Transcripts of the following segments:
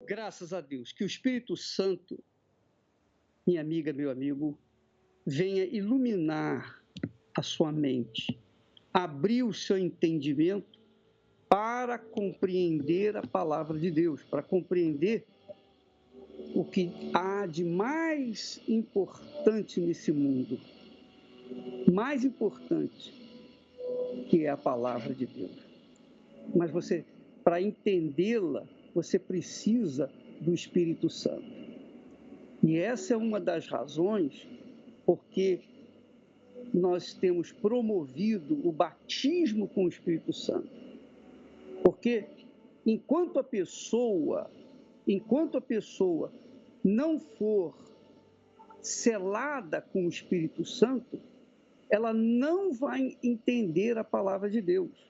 Graças a Deus, que o Espírito Santo, minha amiga, meu amigo, venha iluminar a sua mente, abrir o seu entendimento para compreender a palavra de Deus, para compreender o que há de mais importante nesse mundo, mais importante, que é a palavra de Deus. Mas você, para entendê-la, você precisa do Espírito Santo. E essa é uma das razões porque nós temos promovido o batismo com o Espírito Santo. Porque enquanto a pessoa não for selada com o Espírito Santo, ela não vai entender a palavra de Deus.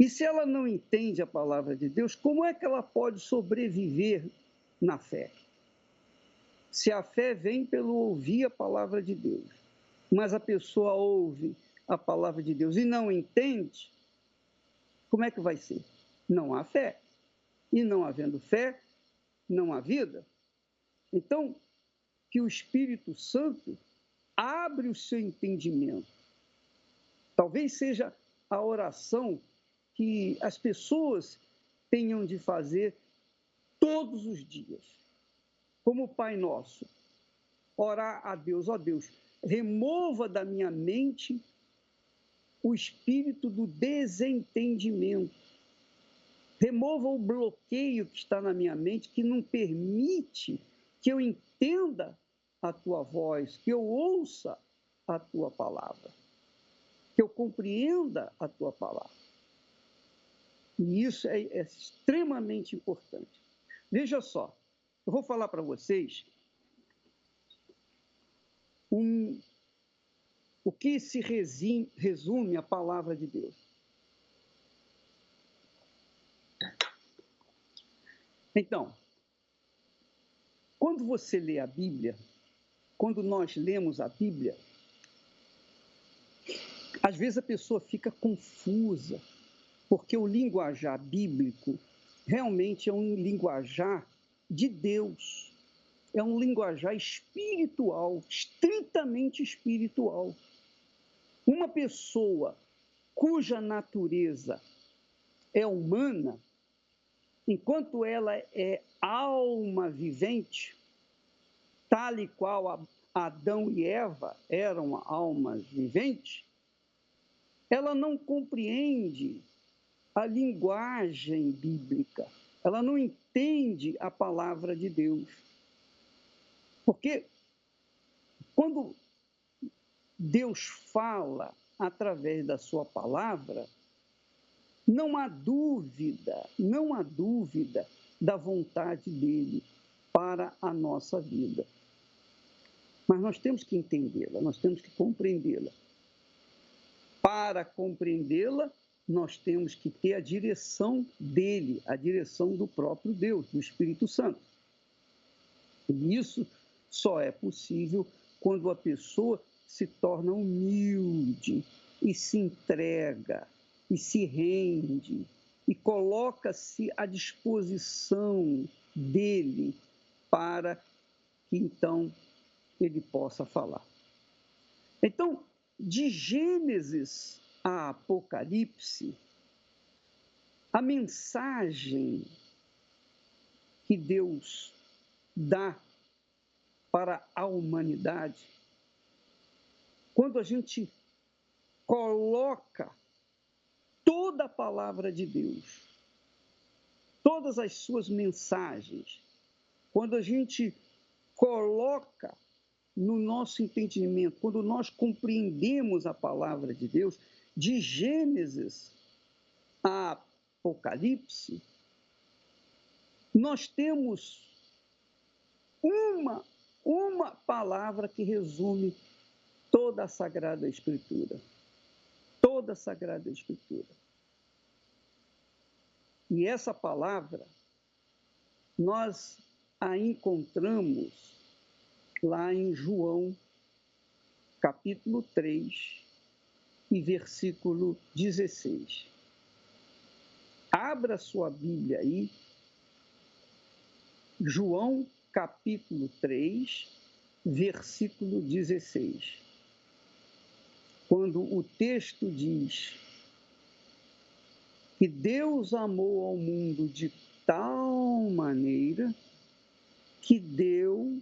E se ela não entende a palavra de Deus, como é que ela pode sobreviver na fé? Se a fé vem pelo ouvir a palavra de Deus, mas a pessoa ouve a palavra de Deus e não entende, como é que vai ser? Não há fé. E não havendo fé, não há vida. Então, que o Espírito Santo abre o seu entendimento. Talvez seja a oração que as pessoas tenham de fazer todos os dias. Como o Pai Nosso, orar a Deus, ó Deus, remova da minha mente o espírito do desentendimento. Remova o bloqueio que está na minha mente, que não permite que eu entenda a tua voz, que eu ouça a tua palavra, que eu compreenda a tua palavra. E isso é extremamente importante. Veja só, eu vou falar para vocês o que se resume a palavra de Deus. Então, quando você lê a Bíblia, quando nós lemos a Bíblia, às vezes a pessoa fica confusa, porque o linguajar bíblico realmente é um linguajar de Deus, é um linguajar espiritual, estritamente espiritual. Uma pessoa cuja natureza é humana, enquanto ela é alma vivente, tal e qual Adão e Eva eram almas viventes, ela não compreende a linguagem bíblica, ela não entende a palavra de Deus. Porque quando Deus fala através da sua palavra, não há dúvida da vontade dele para a nossa vida. Mas nós temos que entendê-la, nós temos que compreendê-la. Para compreendê-la, nós temos que ter a direção dele, a direção do próprio Deus, do Espírito Santo. E isso só é possível quando a pessoa se torna humilde e se entrega e se rende e coloca-se à disposição dele para que então ele possa falar. Então, de Gênesis a Apocalipse, a mensagem que Deus dá para a humanidade, quando a gente coloca toda a palavra de Deus, todas as suas mensagens, quando a gente coloca no nosso entendimento, quando nós compreendemos a palavra de Deus, de Gênesis a Apocalipse, nós temos uma palavra que resume toda a Sagrada Escritura. Toda a Sagrada Escritura. E essa palavra, nós a encontramos lá em João, capítulo 3, e versículo 16. Abra sua Bíblia aí João, capítulo 3, versículo 16. Quando o texto diz que Deus amou ao mundo de tal maneira que deu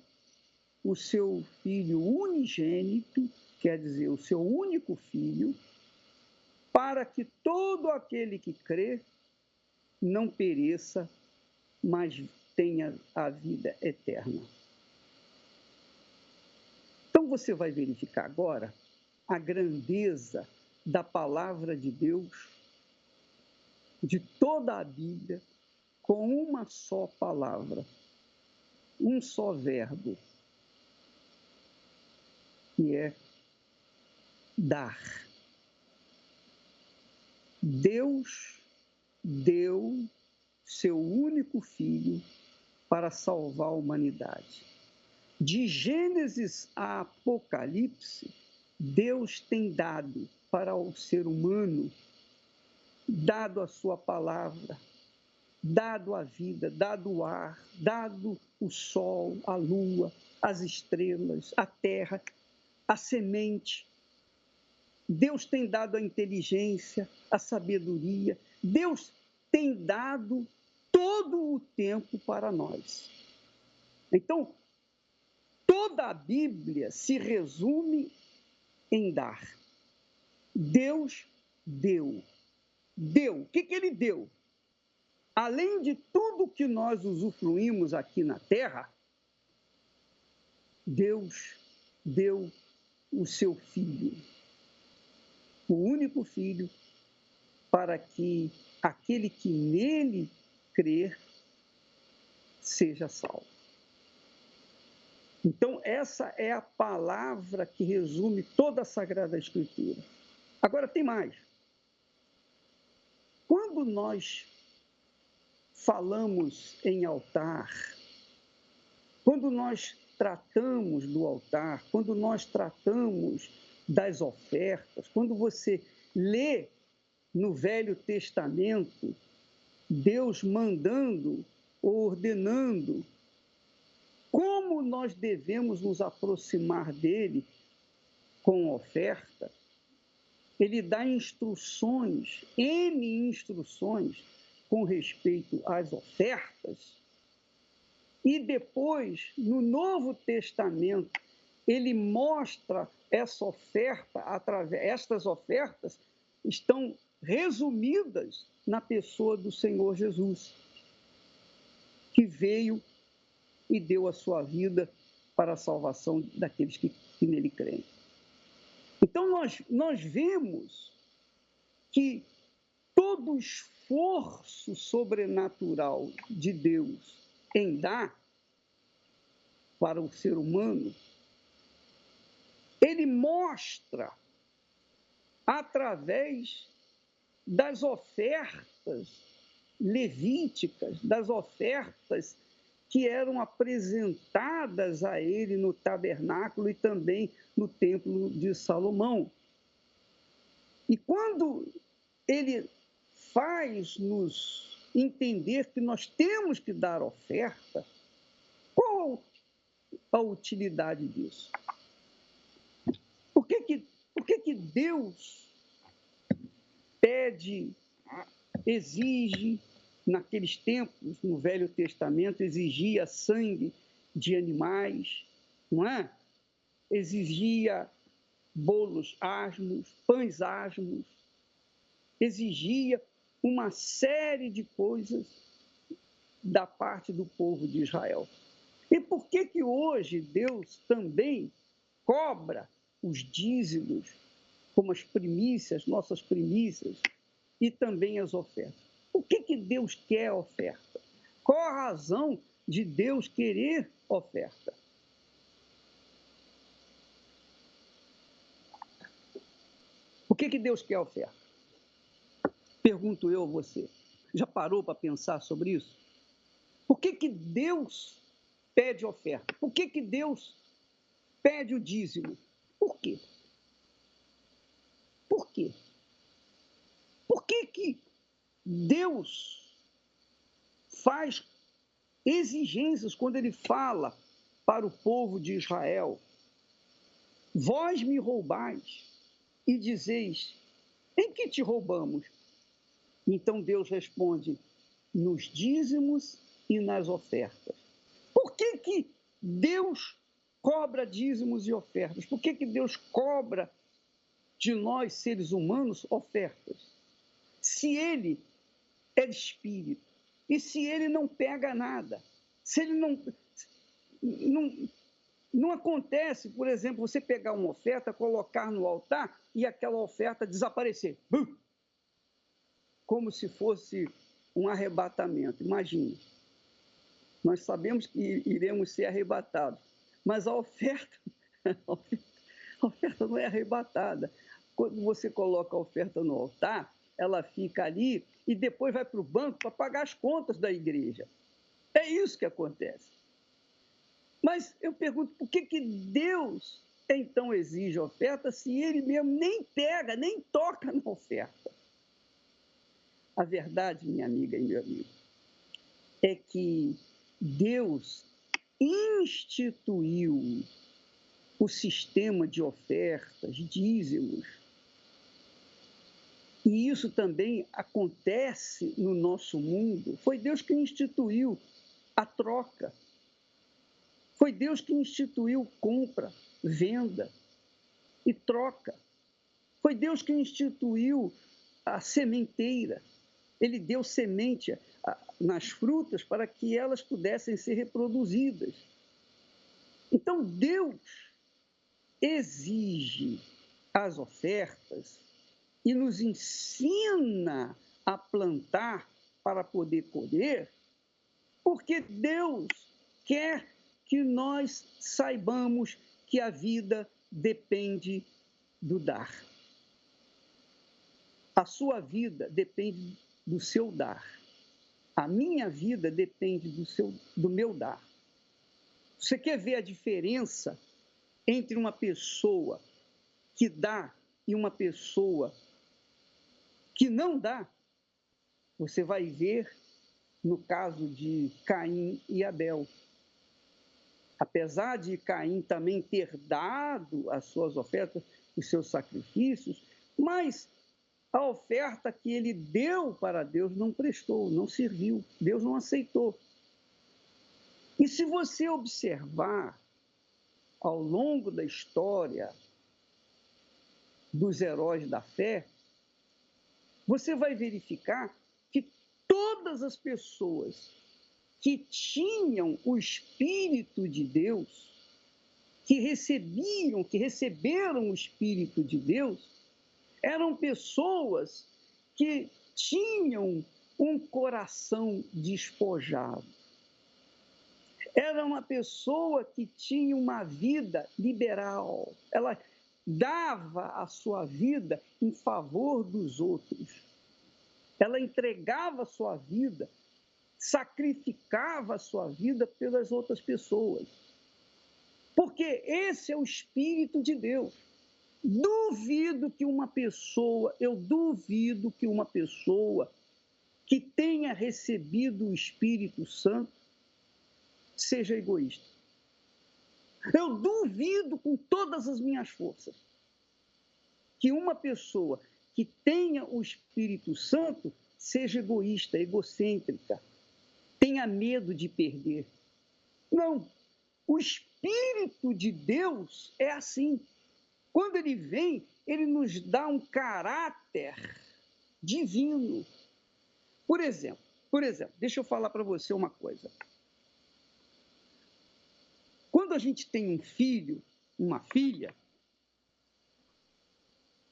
o seu Filho unigênito, quer dizer, o seu único Filho, para que todo aquele que crê não pereça, mas tenha a vida eterna. Então você vai verificar agora a grandeza da palavra de Deus, de toda a Bíblia, com uma só palavra, um só verbo, que é dar. Deus deu seu único Filho para salvar a humanidade. De Gênesis a Apocalipse, Deus tem dado para o ser humano, dado a sua palavra, dado a vida, dado o ar, dado o sol, a lua, as estrelas, a terra, a semente. Deus tem dado a inteligência, a sabedoria. Deus tem dado todo o tempo para nós. Então, toda a Bíblia se resume em dar. Deus deu. Deu. O que ele deu? Além de tudo que nós usufruímos aqui na terra, Deus deu o seu Filho, o único Filho, para que aquele que nele crer seja salvo. Então, essa é a palavra que resume toda a Sagrada Escritura. Agora, tem mais. Quando nós falamos em altar, quando nós tratamos do altar, quando nós tratamos das ofertas, quando você lê no Velho Testamento Deus mandando, ordenando como nós devemos nos aproximar dele com oferta, ele dá instruções, N instruções, com respeito às ofertas, e depois, no Novo Testamento, ele mostra essa oferta, estas ofertas estão resumidas na pessoa do Senhor Jesus, que veio e deu a sua vida para a salvação daqueles que nele creem. Então, nós vemos que todo o esforço sobrenatural de Deus em dar para o ser humano, ele mostra através das ofertas levíticas, das ofertas que eram apresentadas a ele no tabernáculo e também no templo de Salomão. E quando ele faz-nos entender que nós temos que dar oferta, qual a utilidade disso? Por que Deus pede, exige, naqueles tempos, no Velho Testamento, exigia sangue de animais, não é? Exigia bolos asmos, pães asmos, exigia uma série de coisas da parte do povo de Israel. E por que hoje Deus também cobra os dízimos, como as primícias, nossas primícias, e também as ofertas? Por que Deus quer oferta? Qual a razão de Deus querer oferta? Por que Deus quer oferta? Pergunto eu a você. Já parou para pensar sobre isso? Por que Deus pede oferta? Por que Deus pede o dízimo? Por quê? Por quê? Por que Deus faz exigências quando ele fala para o povo de Israel: vós me roubais e dizeis, em que te roubamos? Então Deus responde, nos dízimos e nas ofertas. Por que Deus cobra dízimos e ofertas? Por que Deus cobra de nós, seres humanos, ofertas? Se ele é espírito e se ele não pega nada, se ele não acontece, por exemplo, você pegar uma oferta, colocar no altar e aquela oferta desaparecer. Como se fosse um arrebatamento. Imagina, nós sabemos que iremos ser arrebatados, mas a oferta não é arrebatada. Quando você coloca a oferta no altar, ela fica ali e depois vai para o banco para pagar as contas da igreja. É isso que acontece. Mas eu pergunto, por que Deus então exige oferta se ele mesmo nem pega, nem toca na oferta? A verdade, minha amiga e meu amigo, é que Deus instituiu o sistema de ofertas, dízimos. E isso também acontece no nosso mundo. Foi Deus que instituiu a troca. Foi Deus que instituiu compra, venda e troca. Foi Deus que instituiu a sementeira. Ele deu semente nas frutas para que elas pudessem ser reproduzidas. Então, Deus exige as ofertas e nos ensina a plantar para poder colher, porque Deus quer que nós saibamos que a vida depende do dar. A sua vida depende do seu dar. A minha vida depende do meu dar. Você quer ver a diferença entre uma pessoa que dá e uma pessoa que não dá? Você vai ver no caso de Caim e Abel. Apesar de Caim também ter dado as suas ofertas, os seus sacrifícios, mas a oferta que ele deu para Deus não prestou, não serviu, Deus não aceitou. E se você observar ao longo da história dos heróis da fé, você vai verificar que todas as pessoas que tinham o Espírito de Deus, que receberam o Espírito de Deus, eram pessoas que tinham um coração despojado. Era uma pessoa que tinha uma vida liberal. Ela dava a sua vida em favor dos outros. Ela entregava a sua vida, sacrificava a sua vida pelas outras pessoas. Porque esse é o Espírito de Deus. Eu duvido que uma pessoa que tenha recebido o Espírito Santo seja egoísta. Eu duvido com todas as minhas forças que uma pessoa que tenha o Espírito Santo seja egoísta, egocêntrica, tenha medo de perder. Não, o Espírito de Deus é assim. Quando ele vem, ele nos dá um caráter divino. Por exemplo, deixa eu falar para você uma coisa. Quando a gente tem um filho, uma filha,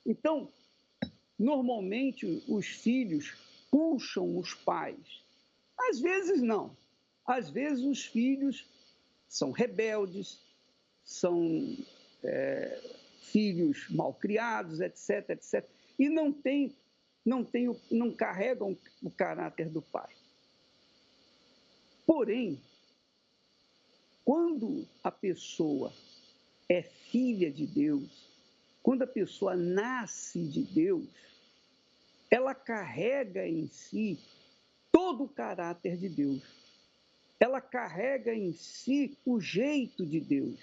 então, normalmente os filhos puxam os pais. Às vezes não. Às vezes os filhos são rebeldes, são filhos malcriados, etc, etc. E não carregam o caráter do pai. Porém, quando a pessoa é filha de Deus, quando a pessoa nasce de Deus, ela carrega em si todo o caráter de Deus. ela carrega em si o jeito de Deus.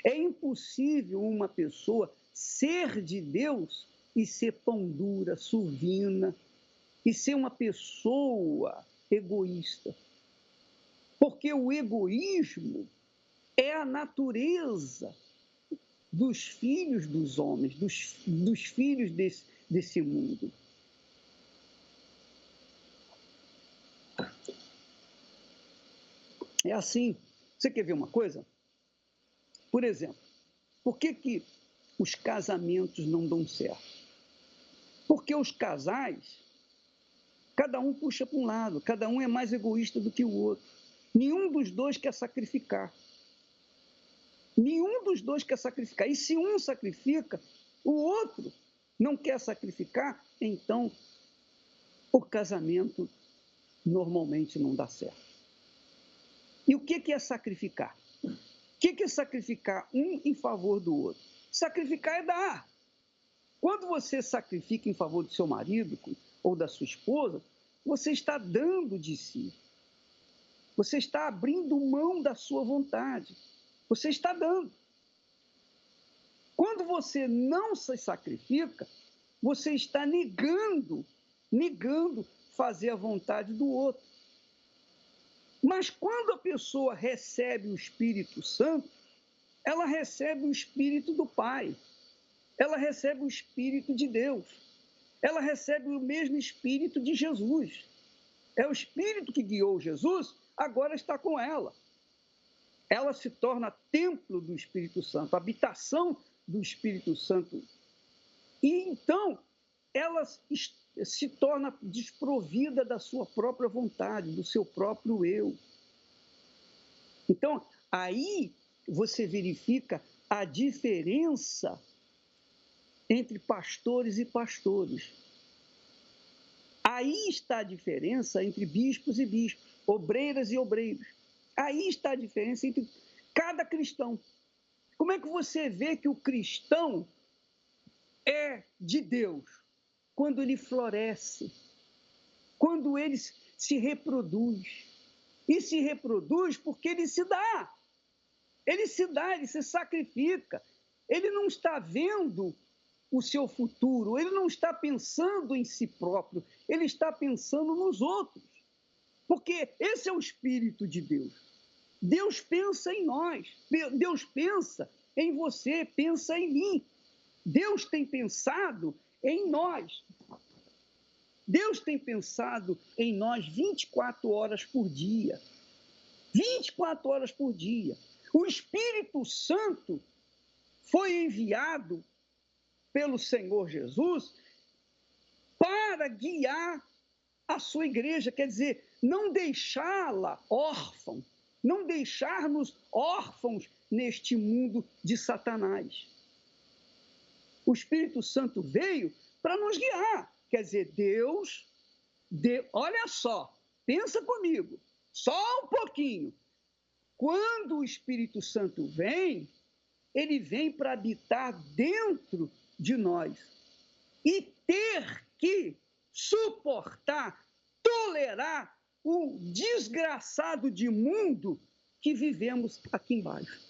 É impossível uma pessoa ser de Deus e ser pão dura, surdina, e ser uma pessoa egoísta. Porque o egoísmo é a natureza dos filhos dos homens, dos filhos desse mundo. É assim. Você quer ver uma coisa? Por exemplo, por que os casamentos não dão certo? Porque os casais, cada um puxa para um lado, cada um é mais egoísta do que o outro. Nenhum dos dois quer sacrificar. Nenhum dos dois quer sacrificar. E se um sacrifica, o outro não quer sacrificar, então o casamento normalmente não dá certo. E o que é sacrificar? O que é sacrificar um em favor do outro? Sacrificar é dar. Quando você sacrifica em favor do seu marido ou da sua esposa, você está dando de si. Você está abrindo mão da sua vontade. Você está dando. Quando você não se sacrifica, você está negando fazer a vontade do outro. Mas quando a pessoa recebe o Espírito Santo, ela recebe o Espírito do Pai. Ela recebe o Espírito de Deus. Ela recebe o mesmo Espírito de Jesus. É o Espírito que guiou Jesus, agora está com ela. Ela se torna templo do Espírito Santo, habitação do Espírito Santo. E então, ela se torna desprovida da sua própria vontade, do seu próprio eu. Então, aí você verifica a diferença entre pastores e pastores. Aí está a diferença entre bispos e bispos, obreiras e obreiros. Aí está a diferença entre cada cristão. Como é que você vê que o cristão é de Deus? Quando ele floresce, quando ele se reproduz. E se reproduz porque ele se dá. Ele se dá, ele se sacrifica. Ele não está vendo o seu futuro, ele não está pensando em si próprio, ele está pensando nos outros. Porque esse é o Espírito de Deus. Deus pensa em nós, Deus pensa em você, pensa em mim. Deus tem pensado em nós. Deus tem pensado em nós 24 horas por dia. 24 horas por dia. O Espírito Santo foi enviado pelo Senhor Jesus para guiar a sua igreja, quer dizer, não deixá-la órfã, não deixar-nos órfãos neste mundo de Satanás. O Espírito Santo veio para nos guiar, quer dizer, Deus, olha só, pensa comigo, só um pouquinho. Quando o Espírito Santo vem, ele vem para habitar dentro de nós e ter que suportar, tolerar o desgraçado de mundo que vivemos aqui embaixo.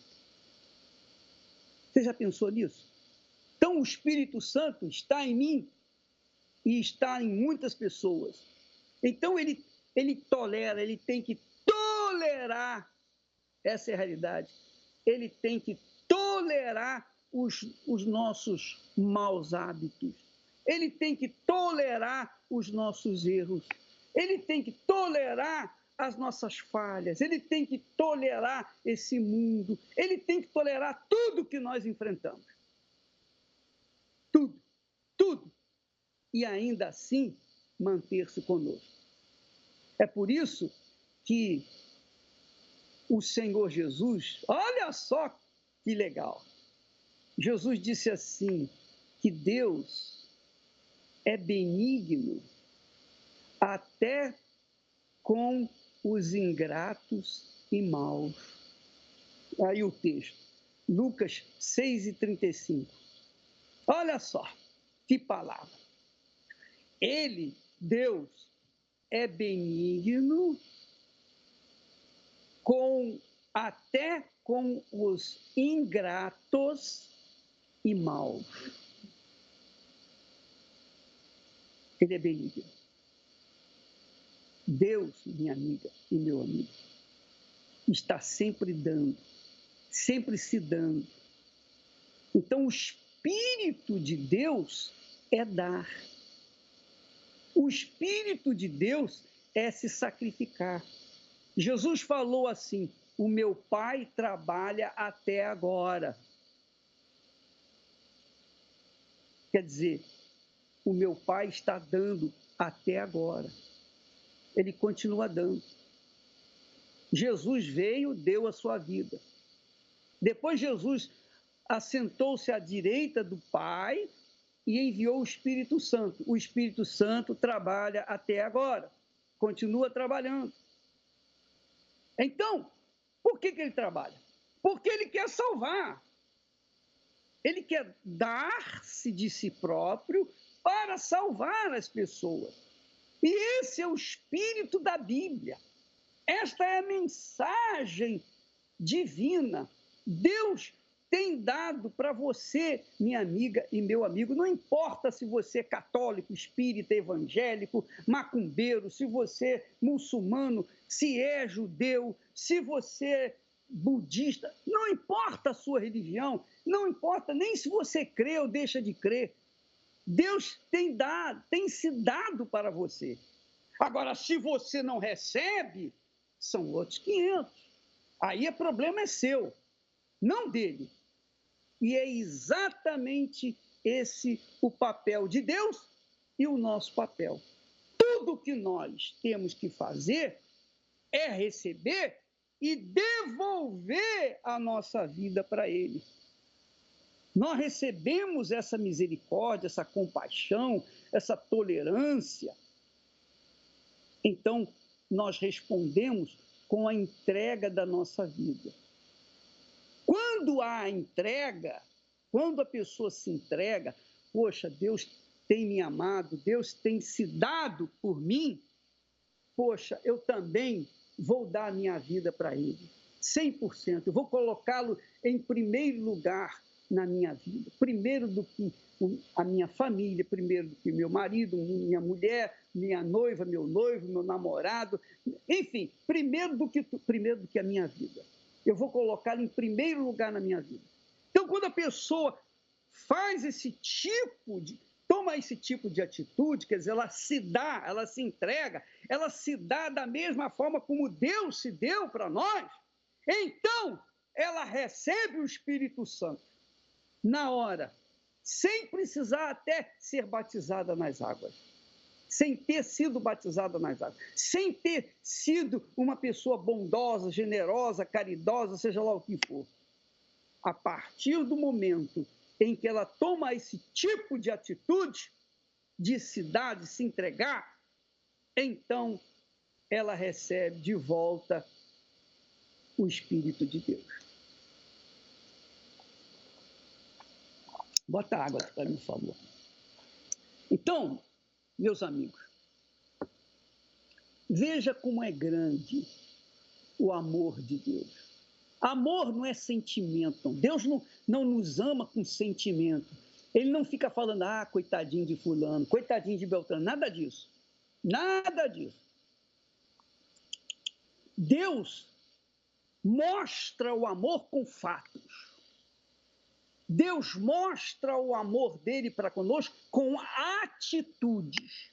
Você já pensou nisso? Então, o Espírito Santo está em mim e está em muitas pessoas. Então, ele tolera, ele tem que tolerar, essa é a realidade, ele tem que tolerar os nossos maus hábitos. Ele tem que tolerar os nossos erros. Ele tem que tolerar as nossas falhas. Ele tem que tolerar esse mundo. Ele tem que tolerar tudo que nós enfrentamos. Tudo, tudo. E ainda assim, manter-se conosco. É por isso que o Senhor Jesus, olha só que legal. Jesus disse assim, que Deus é benigno até com os ingratos e maus. Aí o texto, Lucas 6:35. Olha só, que palavra. Ele, Deus, é benigno até com os ingratos e maus. Ele é benigno. Deus, minha amiga e meu amigo, está sempre dando, sempre se dando. Então, o Espírito de Deus é dar. O Espírito de Deus é se sacrificar. Jesus falou assim: o meu Pai trabalha até agora. Quer dizer, o meu Pai está dando até agora. Ele continua dando. Jesus veio, deu a sua vida. Depois Jesus assentou-se à direita do Pai e enviou o Espírito Santo. O Espírito Santo trabalha até agora, continua trabalhando. Então, por que ele trabalha? Porque ele quer salvar. Ele quer dar-se de si próprio para salvar as pessoas. E esse é o espírito da Bíblia. Esta é a mensagem divina. Deus tem dado para você, minha amiga e meu amigo, não importa se você é católico, espírita, evangélico, macumbeiro, se você é muçulmano, se é judeu, se você é budista, não importa a sua religião, não importa nem se você crê ou deixa de crer. Deus tem se dado para você. Agora, se você não recebe, são outros 500. Aí o problema é seu, não dele. E é exatamente esse o papel de Deus e o nosso papel. Tudo que nós temos que fazer é receber e devolver a nossa vida para Ele. Nós recebemos essa misericórdia, essa compaixão, essa tolerância. Então, nós respondemos com a entrega da nossa vida. Quando há entrega, quando a pessoa se entrega, poxa, Deus tem me amado, Deus tem se dado por mim, poxa, eu também vou dar a minha vida para Ele, 100%. Eu vou colocá-lo em primeiro lugar na minha vida, primeiro do que a minha família, primeiro do que meu marido, minha mulher, minha noiva, meu noivo, meu namorado, enfim, primeiro do que a minha vida. Eu vou colocá-lo em primeiro lugar na minha vida. Então, quando a pessoa toma esse tipo de atitude, quer dizer, ela se dá, ela se entrega, ela se dá da mesma forma como Deus se deu para nós, então ela recebe o Espírito Santo na hora, sem precisar até ser batizada nas águas, sem ter sido batizada nas águas, sem ter sido uma pessoa bondosa, generosa, caridosa, seja lá o que for. A partir do momento em que ela toma esse tipo de atitude, de se dar, de se entregar, então ela recebe de volta o Espírito de Deus. Bota água aqui para mim, por favor. Então, meus amigos, veja como é grande o amor de Deus. Amor não é sentimento. Deus não nos ama com sentimento. Ele não fica falando, coitadinho de fulano, coitadinho de Beltrano, nada disso. Nada disso. Deus mostra o amor com fatos. Deus mostra o amor dele para conosco com atitudes.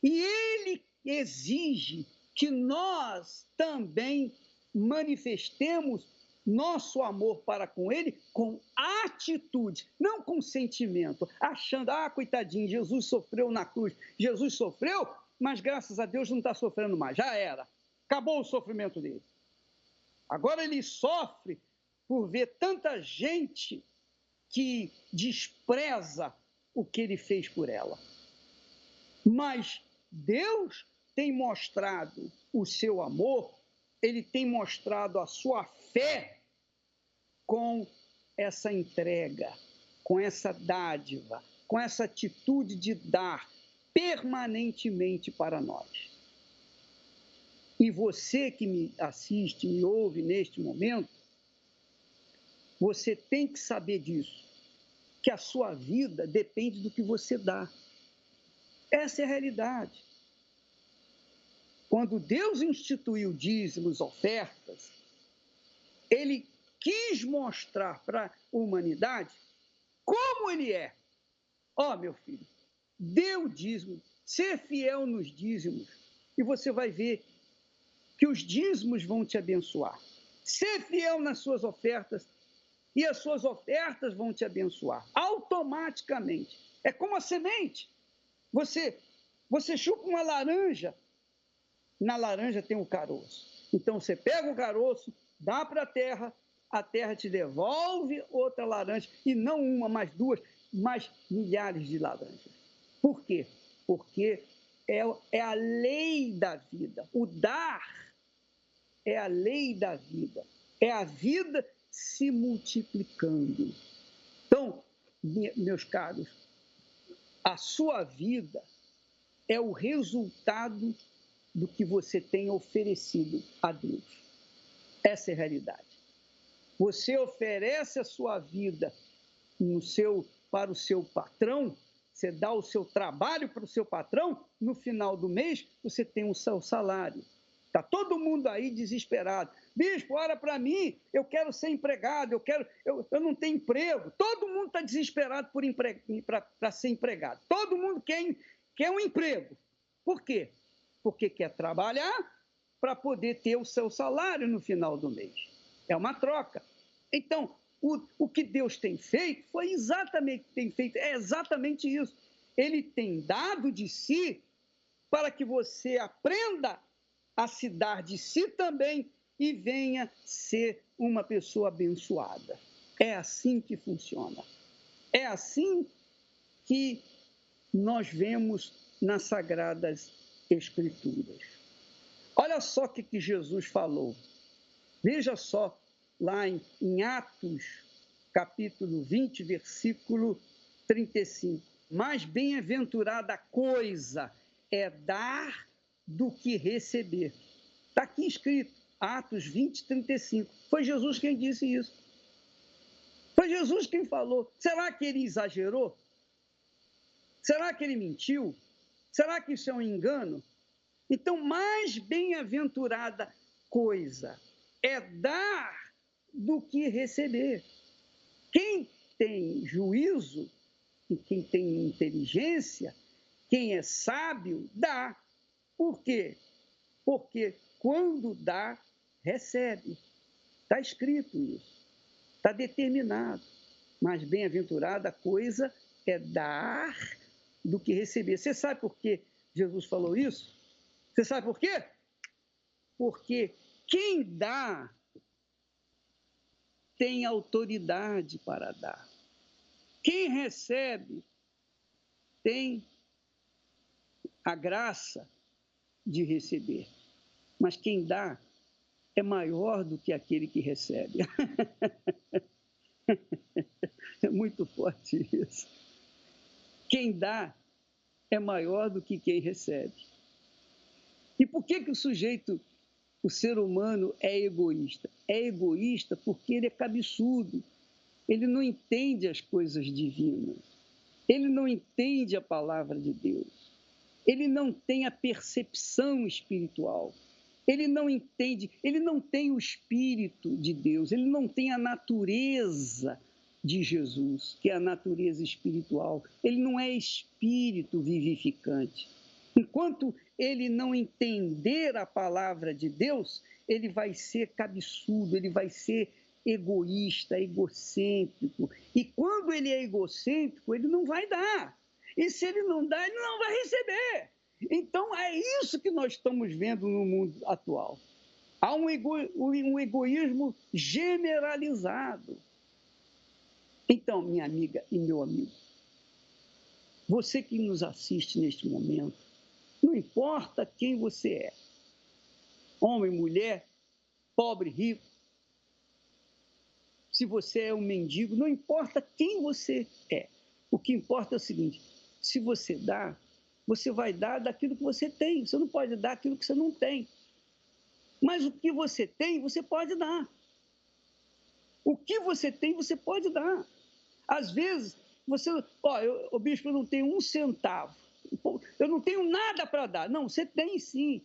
E ele exige que nós também manifestemos nosso amor para com ele com atitude, não com sentimento, achando, coitadinho, Jesus sofreu na cruz. Jesus sofreu, mas graças a Deus não está sofrendo mais, já era. Acabou o sofrimento dele. Agora ele sofre por ver tanta gente que despreza o que ele fez por ela. Mas Deus tem mostrado o seu amor, ele tem mostrado a sua fé com essa entrega, com essa dádiva, com essa atitude de dar permanentemente para nós. E você que me assiste, me ouve neste momento, você tem que saber disso, que a sua vida depende do que você dá. Essa é a realidade. Quando Deus instituiu dízimos, ofertas, ele quis mostrar para a humanidade como ele é. Ó, meu filho, dê o dízimo, ser fiel nos dízimos, e você vai ver que os dízimos vão te abençoar. Ser fiel nas suas ofertas, e as suas ofertas vão te abençoar automaticamente. É como a semente. Você chupa uma laranja, na laranja tem um caroço. Então você pega o caroço, dá para a terra te devolve outra laranja, e não uma, mas duas, mas milhares de laranjas. Por quê? Porque é a lei da vida. O dar é a lei da vida. É a vida se multiplicando. Então, meus caros, a sua vida é o resultado do que você tem oferecido a Deus. Essa é a realidade. Você oferece a sua vida para o seu patrão, você dá o seu trabalho para o seu patrão, no final do mês você tem o seu salário. Está todo mundo aí desesperado. Bispo, ora para mim, eu quero ser empregado, eu não tenho emprego. Todo mundo está desesperado para ser empregado. Todo mundo quer um emprego. Por quê? Porque quer trabalhar para poder ter o seu salário no final do mês. É uma troca. Então, o que Deus tem feito é exatamente isso. Ele tem dado de si para que você aprenda a se dar de si também e venha ser uma pessoa abençoada. É assim que funciona. É assim que nós vemos nas Sagradas Escrituras. Olha só o que Jesus falou. Veja só lá em Atos, capítulo 20, versículo 35. Mais bem-aventurada coisa é dar do que receber. Está aqui escrito, Atos 20, 35. Foi Jesus quem disse isso. Foi Jesus quem falou. Será que ele exagerou? Será que ele mentiu? Será que isso é um engano? Então, mais bem-aventurada coisa é dar do que receber. Quem tem juízo e quem tem inteligência, quem é sábio, dá. Por quê? Porque quando dá, recebe. Está escrito isso. Está determinado. Mas bem-aventurada coisa é dar do que receber. Você sabe por que Jesus falou isso? Você sabe por quê? Porque quem dá tem autoridade para dar. Quem recebe tem a graça de receber. Mas quem dá é maior do que aquele que recebe. É muito forte isso. Quem dá é maior do que quem recebe. E por que o ser humano é egoísta? É egoísta porque ele é cabeçudo. Ele não entende as coisas divinas. Ele não entende a palavra de Deus. Ele não tem a percepção espiritual. Ele não entende, ele não tem o Espírito de Deus, ele não tem a natureza de Jesus, que é a natureza espiritual. Ele não é espírito vivificante. Enquanto ele não entender a palavra de Deus, ele vai ser cabeçudo, ele vai ser egoísta, egocêntrico. E quando ele é egocêntrico, ele não vai dar. E se ele não dá, ele não vai receber. Então, é isso que nós estamos vendo no mundo atual. Há um egoísmo generalizado. Então, minha amiga e meu amigo, você que nos assiste neste momento, não importa quem você é, homem, mulher, pobre, rico, se você é um mendigo, não importa quem você é. O que importa é o seguinte, se você dá, você vai dar daquilo que você tem, você não pode dar aquilo que você não tem. Mas o que você tem, você pode dar. O que você tem, você pode dar. Às vezes, você... o bispo, eu não tenho um centavo. Eu não tenho nada para dar. Não, você tem sim.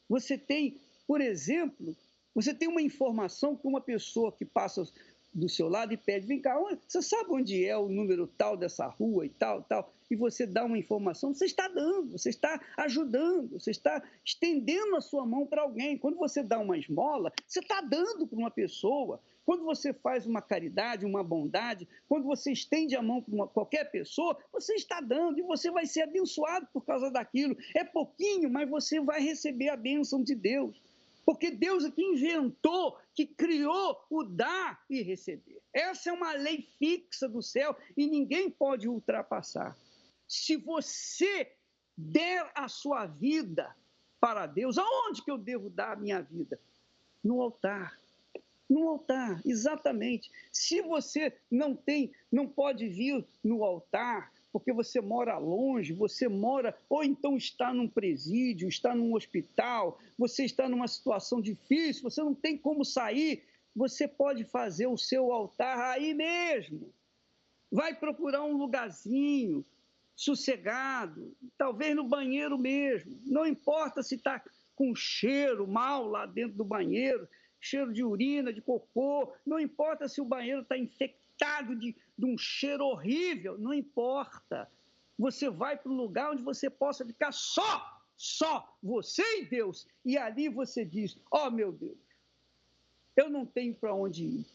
Você tem, por exemplo, você tem uma informação que uma pessoa que passa do seu lado e pede, vem cá, você sabe onde é o número tal dessa rua e tal, tal, e você dá uma informação, você está dando, você está ajudando, você está estendendo a sua mão para alguém. Quando você dá uma esmola, você está dando para uma pessoa. Quando você faz uma caridade, uma bondade, quando você estende a mão para qualquer pessoa, você está dando e você vai ser abençoado por causa daquilo. É pouquinho, mas você vai receber a bênção de Deus. Porque Deus é que inventou, que criou o dar e receber. Essa é uma lei fixa do céu e ninguém pode ultrapassar. Se você der a sua vida para Deus, aonde que eu devo dar a minha vida? No altar. No altar, exatamente. Se você não pode vir no altar, porque você mora longe, você mora, ou então está num presídio, está num hospital, você está numa situação difícil, você não tem como sair, você pode fazer o seu altar aí mesmo. Vai procurar um lugarzinho sossegado, talvez no banheiro mesmo. Não importa se está com cheiro mal lá dentro do banheiro, cheiro de urina, de cocô, não importa se o banheiro está infectado de um cheiro horrível, não importa. Você vai para um lugar onde você possa ficar só você e Deus. E ali você diz, meu Deus, eu não tenho para onde ir,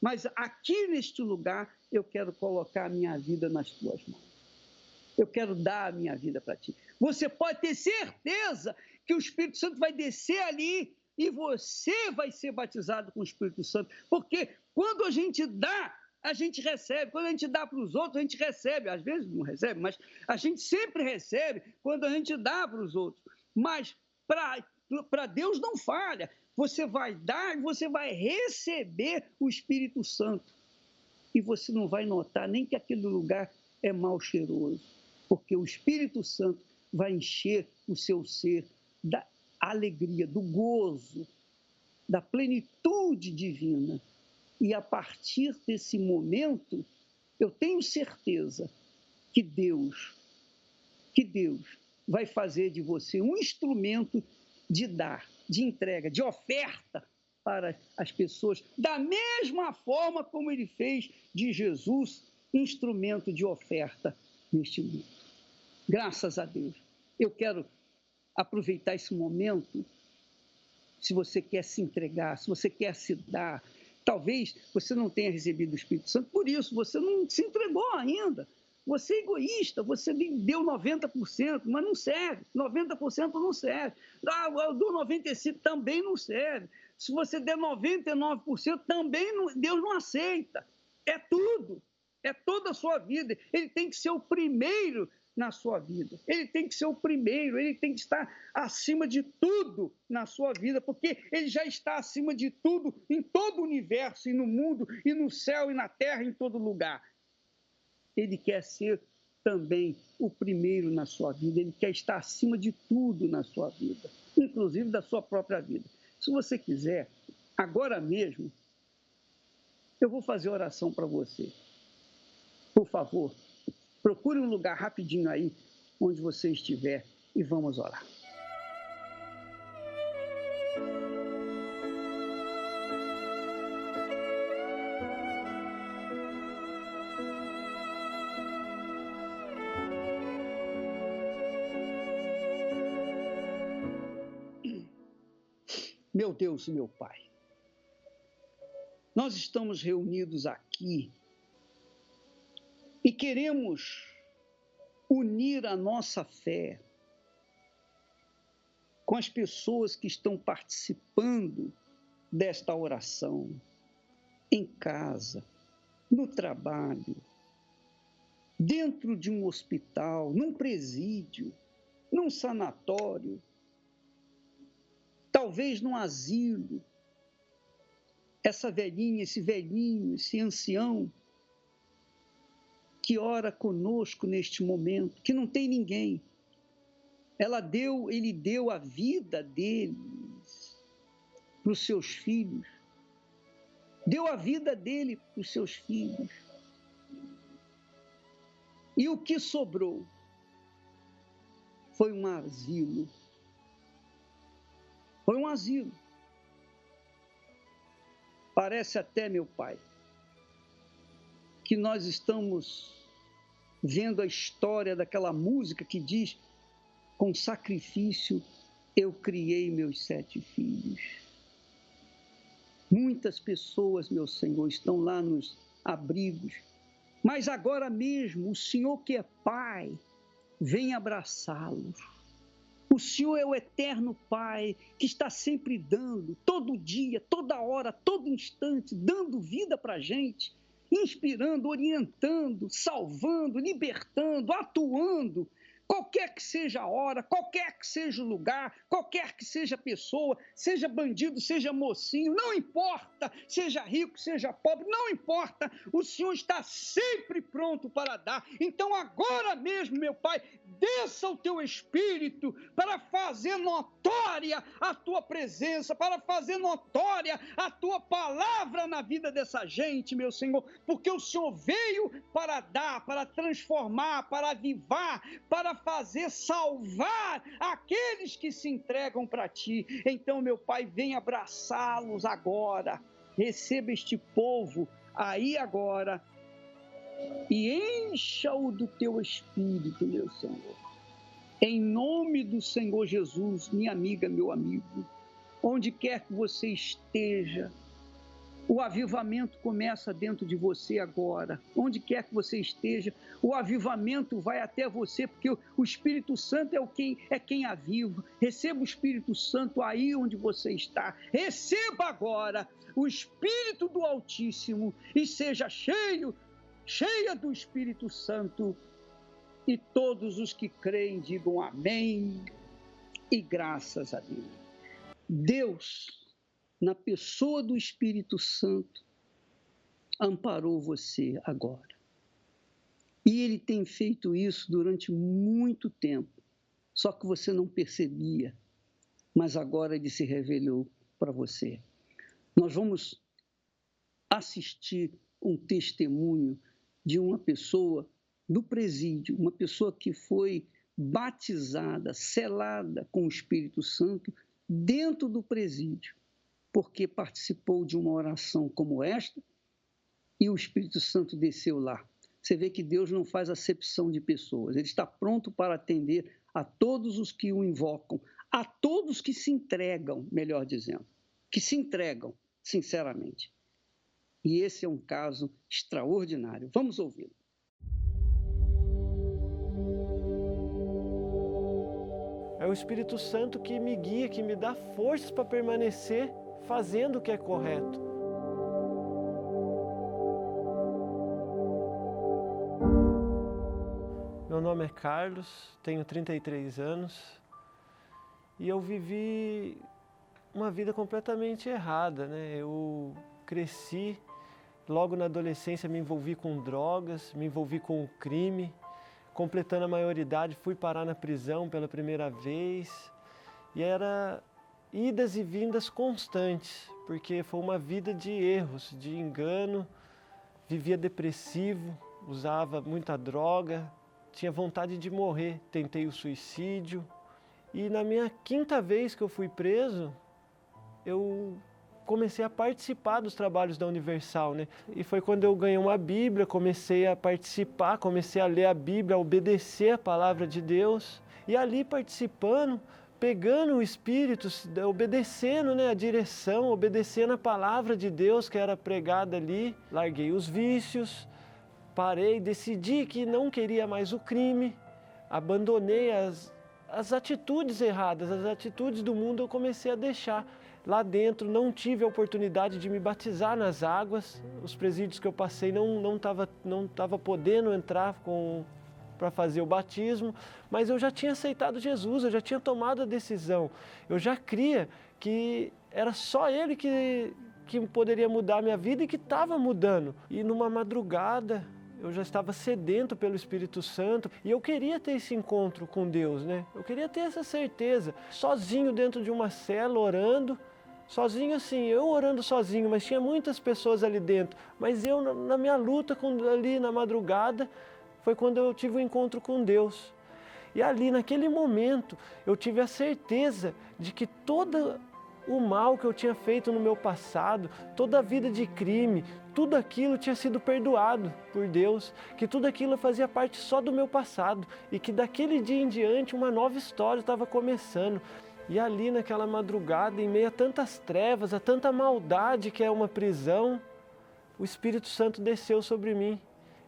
mas aqui neste lugar eu quero colocar a minha vida nas tuas mãos. Eu quero dar a minha vida para ti. Você pode ter certeza que o Espírito Santo vai descer ali e você vai ser batizado com o Espírito Santo. Porque quando a gente dá, a gente recebe. Quando a gente dá para os outros, a gente recebe. Às vezes não recebe, mas a gente sempre recebe quando a gente dá para os outros. Mas para Deus não falha. Você vai dar e você vai receber o Espírito Santo. E você não vai notar nem que aquele lugar é mal cheiroso, porque o Espírito Santo vai encher o seu ser da alegria, do gozo, da plenitude divina. E a partir desse momento, eu tenho certeza que Deus vai fazer de você um instrumento de dar, de entrega, de oferta para as pessoas, da mesma forma como ele fez de Jesus instrumento de oferta neste mundo. Graças a Deus. Eu quero aproveitar esse momento, se você quer se entregar, se você quer se dar. Talvez você não tenha recebido o Espírito Santo, por isso você não se entregou ainda. Você é egoísta, você deu 90%, mas não serve. 90% não serve. Eu dou 95% também não serve. Se você der 99%, também não, Deus não aceita. É tudo. É toda a sua vida. Ele tem que ser o primeiro na sua vida. Ele tem que ser o primeiro, ele tem que estar acima de tudo na sua vida, porque ele já está acima de tudo em todo o universo, e no mundo, e no céu, e na terra, em todo lugar. Ele quer ser também o primeiro na sua vida, ele quer estar acima de tudo na sua vida, inclusive da sua própria vida. Se você quiser, agora mesmo, eu vou fazer oração para você. Por favor, procure um lugar rapidinho aí, onde você estiver, e vamos orar. Meu Deus e meu Pai, nós estamos reunidos aqui e queremos unir a nossa fé com as pessoas que estão participando desta oração, em casa, no trabalho, dentro de um hospital, num presídio, num sanatório, talvez num asilo. Essa velhinha, esse velhinho, esse ancião que ora conosco neste momento, que não tem ninguém. Ele deu a vida deles. para os seus filhos, deu a vida dele para os seus filhos. E o que sobrou foi um asilo. Foi um asilo. Parece até, meu Pai, que nós estamos vendo a história daquela música que diz: com sacrifício eu criei meus 7 filhos. Muitas pessoas, meu Senhor, estão lá nos abrigos, mas agora mesmo o Senhor que é Pai, vem abraçá-los. O Senhor é o eterno Pai, que está sempre dando, todo dia, toda hora, todo instante, dando vida para a gente, inspirando, orientando, salvando, libertando, atuando. Qualquer que seja a hora, qualquer que seja o lugar, qualquer que seja a pessoa, seja bandido, seja mocinho, não importa, seja rico, seja pobre, não importa, o Senhor está sempre pronto para dar. Então agora mesmo, meu Pai, desça o teu Espírito para fazer notória a tua presença, para fazer notória a tua palavra na vida dessa gente, meu Senhor, porque o Senhor veio para dar, para transformar, para avivar, para fazer salvar aqueles que se entregam para ti. Então, meu Pai, vem abraçá-los agora. Receba este povo aí agora e encha-o do teu Espírito, meu Senhor. Em nome do Senhor Jesus, minha amiga, meu amigo, onde quer que você esteja, o avivamento começa dentro de você agora. Onde quer que você esteja, o avivamento vai até você, porque o Espírito Santo é quem aviva. Receba o Espírito Santo aí onde você está. Receba agora o Espírito do Altíssimo e seja cheia do Espírito Santo. E todos os que creem digam amém e graças a Deus. Deus, na pessoa do Espírito Santo, amparou você agora. E Ele tem feito isso durante muito tempo, só que você não percebia, mas agora Ele se revelou para você. Nós vamos assistir um testemunho de uma pessoa do presídio, uma pessoa que foi batizada, selada com o Espírito Santo dentro do presídio, porque participou de uma oração como esta e o Espírito Santo desceu lá. Você vê que Deus não faz acepção de pessoas, Ele está pronto para atender a todos os que o invocam, a todos que se entregam, melhor dizendo, que se entregam sinceramente. E esse é um caso extraordinário. Vamos ouvi-lo. É o Espírito Santo que me guia, que me dá forças para permanecer fazendo o que é correto. Meu nome é Carlos, tenho 33 anos e eu vivi uma vida completamente errada, né? Eu cresci, logo na adolescência me envolvi com drogas, me envolvi com o crime. Completando a maioridade, fui parar na prisão pela primeira vez e era idas e vindas constantes, porque foi uma vida de erros, de engano, vivia depressivo, usava muita droga, tinha vontade de morrer, tentei o suicídio. E na minha 5ª vez que eu fui preso, eu comecei a participar dos trabalhos da Universal, né? E foi quando eu ganhei uma Bíblia, comecei a participar, comecei a ler a Bíblia, a obedecer a palavra de Deus. E ali participando, pegando o Espírito, obedecendo, né, a direção, obedecendo a palavra de Deus que era pregada ali. Larguei os vícios, parei, decidi que não queria mais o crime, abandonei as atitudes erradas, as atitudes do mundo eu comecei a deixar. Lá dentro não tive a oportunidade de me batizar nas águas, os presídios que eu passei não tava podendo entrar para fazer o batismo, mas eu já tinha aceitado Jesus, eu já tinha tomado a decisão, eu já cria que era só Ele que poderia mudar a minha vida e que estava mudando. E numa madrugada eu já estava sedento pelo Espírito Santo e eu queria ter esse encontro com Deus, né? Eu queria ter essa certeza, sozinho dentro de uma cela, orando, sozinho assim, eu orando sozinho, mas tinha muitas pessoas ali dentro. Mas eu, na minha luta ali na madrugada, foi quando eu tive um encontro com Deus. E ali, naquele momento, eu tive a certeza de que todo o mal que eu tinha feito no meu passado, toda a vida de crime, tudo aquilo tinha sido perdoado por Deus, que tudo aquilo fazia parte só do meu passado e que daquele dia em diante uma nova história estava começando. E ali naquela madrugada, em meio a tantas trevas, a tanta maldade que é uma prisão, o Espírito Santo desceu sobre mim.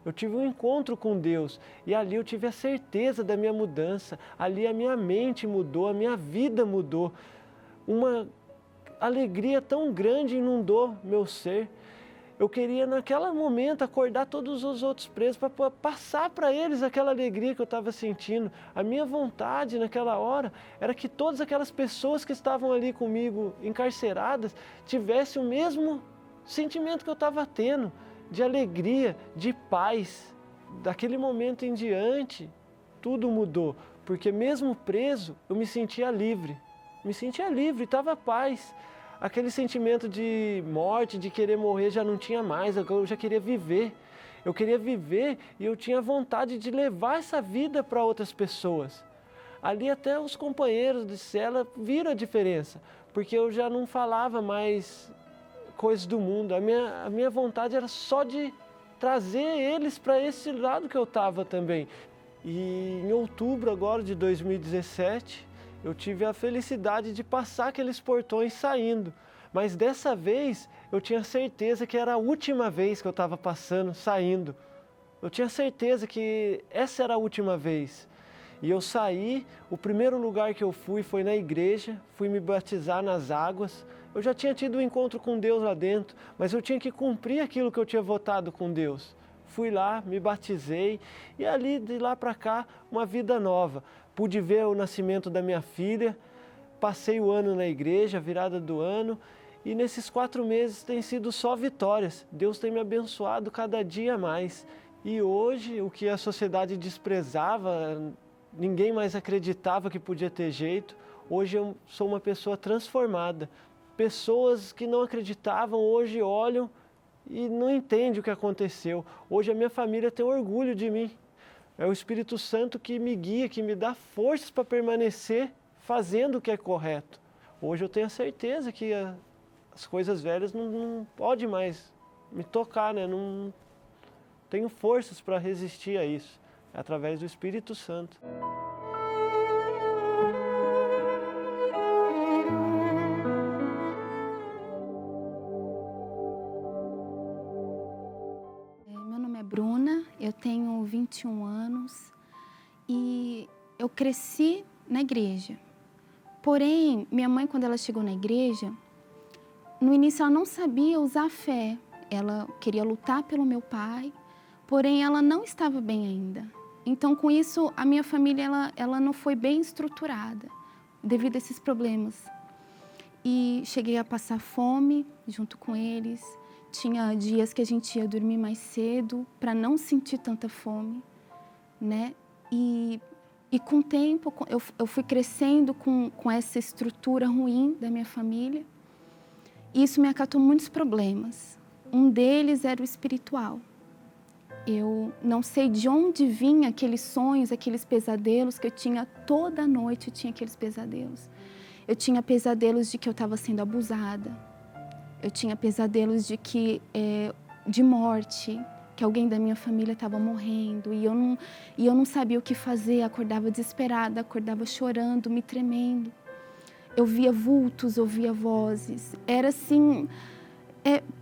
Eu tive um encontro com Deus e ali eu tive a certeza da minha mudança. Ali a minha mente mudou, a minha vida mudou. Uma alegria tão grande inundou meu ser. Eu queria naquele momento acordar todos os outros presos para passar para eles aquela alegria que eu estava sentindo. A minha vontade naquela hora era que todas aquelas pessoas que estavam ali comigo encarceradas tivessem o mesmo sentimento que eu estava tendo, de alegria, de paz. Daquele momento em diante, tudo mudou, porque mesmo preso, eu me sentia livre. Estava paz. Aquele sentimento de morte, de querer morrer já não tinha mais, eu já queria viver. Eu queria viver e eu tinha vontade de levar essa vida para outras pessoas. Ali até os companheiros de cela viram a diferença, porque eu já não falava mais coisas do mundo. A minha vontade era só de trazer eles para esse lado que eu estava também. E em outubro agora de 2017, eu tive a felicidade de passar aqueles portões saindo. Mas dessa vez, eu tinha certeza que era a última vez que eu estava passando, saindo. Eu tinha certeza que essa era a última vez. E eu saí, o primeiro lugar que eu fui foi na igreja, fui me batizar nas águas. Eu já tinha tido um encontro com Deus lá dentro, mas eu tinha que cumprir aquilo que eu tinha votado com Deus. Fui lá, me batizei e ali, de lá para cá, uma vida nova. Pude ver o nascimento da minha filha, passei o ano na igreja, a virada do ano, e nesses 4 meses tem sido só vitórias. Deus tem me abençoado cada dia mais. E hoje, o que a sociedade desprezava, ninguém mais acreditava que podia ter jeito, hoje eu sou uma pessoa transformada. Pessoas que não acreditavam, hoje olham e não entendem o que aconteceu. Hoje a minha família tem orgulho de mim. É o Espírito Santo que me guia, que me dá forças para permanecer fazendo o que é correto. Hoje eu tenho a certeza que as coisas velhas não podem mais me tocar, né? Não tenho forças para resistir a isso. É através do Espírito Santo. Meu nome é Bruna, eu tenho 21 anos e eu cresci na igreja. Porém, minha mãe, quando ela chegou na igreja, no início ela não sabia usar a fé. Ela queria lutar pelo meu pai, porém ela não estava bem ainda. Então, com isso, a minha família ela não foi bem estruturada devido a esses problemas. E cheguei a passar fome junto com eles. Tinha dias que a gente ia dormir mais cedo para não sentir tanta fome, né? E com o tempo, eu fui crescendo com essa estrutura ruim da minha família. E isso me acatou muitos problemas. Um deles era o espiritual. Eu não sei de onde vinham aqueles sonhos, aqueles pesadelos que eu tinha toda noite, eu tinha aqueles pesadelos. Eu tinha pesadelos de que eu estava sendo abusada. Eu tinha pesadelos de morte, que alguém da minha família estava morrendo e eu não sabia o que fazer, acordava desesperada, acordava chorando, me tremendo. Eu via vultos, ouvia vozes. Era assim,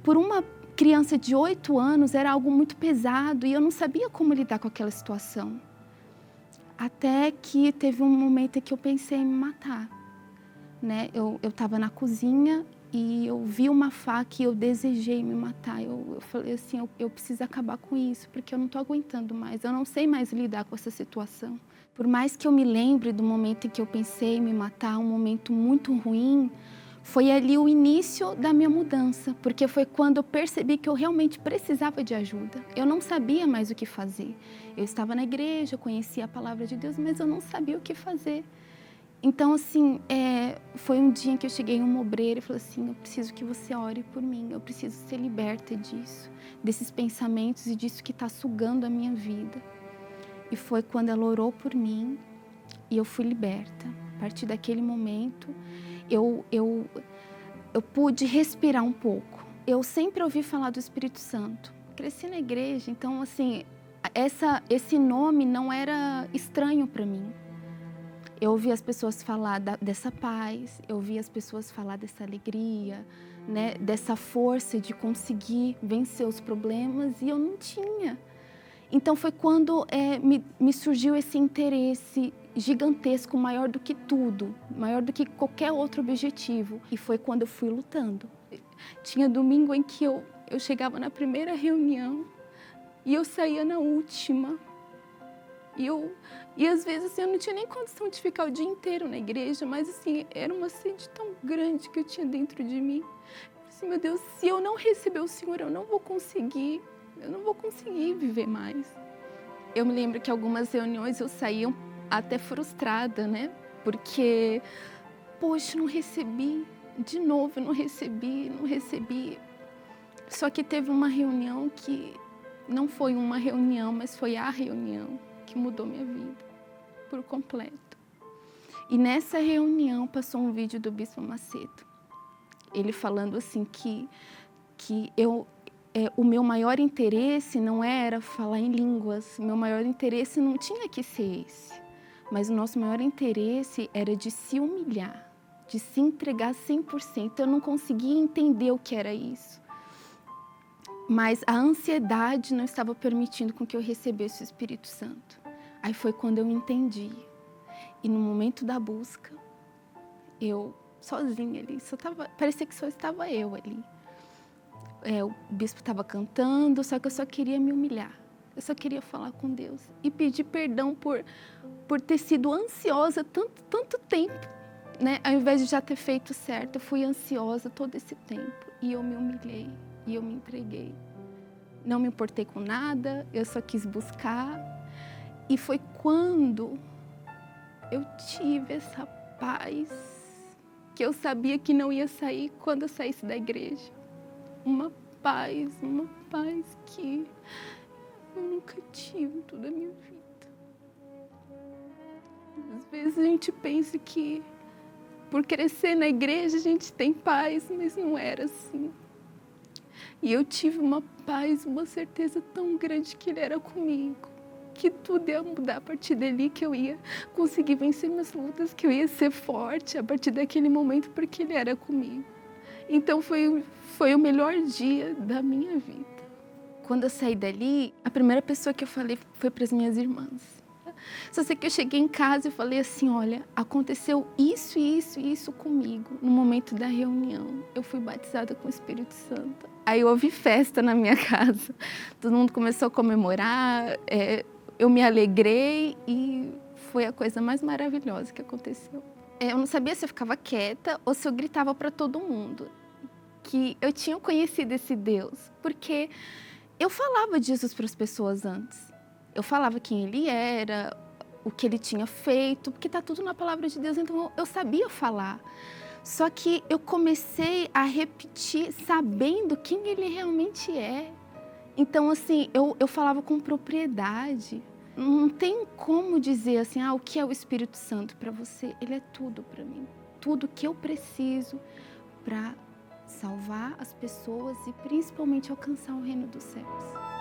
por uma criança de 8 anos, era algo muito pesado e eu não sabia como lidar com aquela situação. Até que teve um momento em que eu pensei em me matar, né? Eu estava na cozinha e eu vi uma faca e eu desejei me matar. Eu falei assim, eu preciso acabar com isso, porque eu não estou aguentando mais, eu não sei mais lidar com essa situação. Por mais que eu me lembre do momento em que eu pensei em me matar, um momento muito ruim, foi ali o início da minha mudança, porque foi quando eu percebi que eu realmente precisava de ajuda. Eu não sabia mais o que fazer. Eu estava na igreja, conhecia a palavra de Deus, mas eu não sabia o que fazer. Então, assim, foi um dia em que eu cheguei em uma obreira e falei assim, eu preciso que você ore por mim, eu preciso ser liberta disso, desses pensamentos e disso que está sugando a minha vida. E foi quando ela orou por mim e eu fui liberta. A partir daquele momento, eu pude respirar um pouco. Eu sempre ouvi falar do Espírito Santo. Cresci na igreja, então, assim, esse nome não era estranho para mim. Eu ouvi as pessoas falar dessa paz, eu ouvi as pessoas falar dessa alegria, né, dessa força de conseguir vencer os problemas, e eu não tinha. Então foi quando me surgiu esse interesse gigantesco, maior do que tudo, maior do que qualquer outro objetivo. E foi quando eu fui lutando. Tinha domingo em que eu chegava na primeira reunião e eu saía na última. E às vezes assim, eu não tinha nem condição de ficar o dia inteiro na igreja, mas assim, era uma sede tão grande que eu tinha dentro de mim. Assim, meu Deus, se eu não receber o Senhor, eu não vou conseguir viver mais. Eu me lembro que algumas reuniões eu saía até frustrada, né? Porque, poxa, não recebi, de novo eu não recebi. Só que teve uma reunião que não foi uma reunião, mas foi a reunião que mudou minha vida por completo. E nessa reunião passou um vídeo do Bispo Macedo. Ele falando assim que o meu maior interesse não era falar em línguas, o meu maior interesse não tinha que ser esse. Mas o nosso maior interesse era de se humilhar, de se entregar 100%. Eu não conseguia entender o que era isso. Mas a ansiedade não estava permitindo com que eu recebesse o Espírito Santo. Aí foi quando eu entendi. E no momento da busca, eu sozinha ali, parecia que só estava eu ali. O bispo estava cantando, só que eu só queria me humilhar. Eu só queria falar com Deus e pedir perdão por ter sido ansiosa tanto tempo, né? Ao invés de já ter feito certo, eu fui ansiosa todo esse tempo. E eu me humilhei e eu me entreguei. Não me importei com nada, eu só quis buscar. E foi quando eu tive essa paz que eu sabia que não ia sair quando eu saísse da igreja. Uma paz que eu nunca tive em toda a minha vida. Às vezes a gente pensa que por crescer na igreja a gente tem paz, mas não era assim. E eu tive uma paz, uma certeza tão grande que Ele era comigo, que tudo ia mudar a partir dali, que eu ia conseguir vencer minhas lutas, que eu ia ser forte a partir daquele momento, porque Ele era comigo. Então foi o melhor dia da minha vida. Quando eu saí dali, a primeira pessoa que eu falei foi para as minhas irmãs. Só sei que eu cheguei em casa e falei assim, olha, aconteceu isso e isso e isso comigo no momento da reunião. Eu fui batizada com o Espírito Santo. Aí houve festa na minha casa. Todo mundo começou a comemorar, eu me alegrei e foi a coisa mais maravilhosa que aconteceu. Eu não sabia se eu ficava quieta ou se eu gritava para todo mundo que eu tinha conhecido esse Deus, porque eu falava de Jesus para as pessoas antes. Eu falava quem Ele era, o que Ele tinha feito, porque está tudo na palavra de Deus, então eu sabia falar. Só que eu comecei a repetir sabendo quem Ele realmente é. Então, assim, eu falava com propriedade. Não tem como dizer assim, o que é o Espírito Santo para você? Ele é tudo para mim. Tudo que eu preciso para salvar as pessoas e principalmente alcançar o reino dos céus.